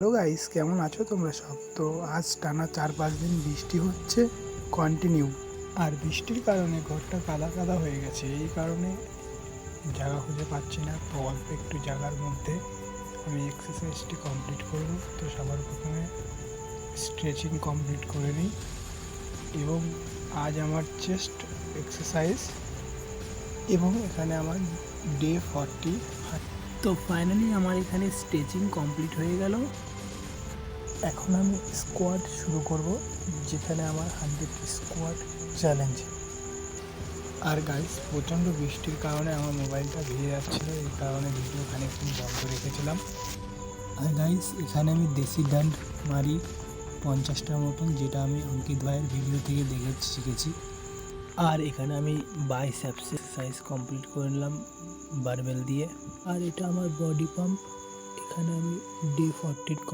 Hello guys, কেমন আছো তোমরা সব? তো আজ টানা 4-5 দিন বৃষ্টি হচ্ছে কন্টিনিউ। আর বৃষ্টির কারণে ঘরটা কাদা কাদা হয়ে গেছে। এই কারণে জায়গা খুঁজে পাচ্ছি না। তো অল্প একটু জায়গার মধ্যে আমি এক্সারসাইজটি কমপ্লিট করব। তো সবার প্রথমে স্ট্রেচিং কমপ্লিট করে নিই এবং আজ আমার চেস্ট এক্সারসাইজ এবং এখানে আমার ডে 40। তো ফাইনালি আমার এখানে স্ট্রেচিং কমপ্লিট হয়ে গেল। এখন আমি স্কোয়াড শুরু করব, যেখানে আমার 100 স্কোয়াড চ্যালেঞ্জ। আর গাইস, প্রচণ্ড বৃষ্টির কারণে আমার মোবাইলটা ভিজে যাচ্ছিলো, এই কারণে ভিডিও খানিকক্ষণ বন্ধ রেখেছিলাম। আর গাইস, এখানে আমি দেশি ডান্ড মারি 50টার মতন, যেটা আমি অঙ্কিত ভাইয়ের ভিডিও থেকে দেখে শিখেছি। আর এখানে আমি বাইসেপস এক্সারসাইজ কমপ্লিট করে নিলাম বারবেল দিয়ে। আর এটা আমার বডি পাম্প। এখানে আমি ডে 40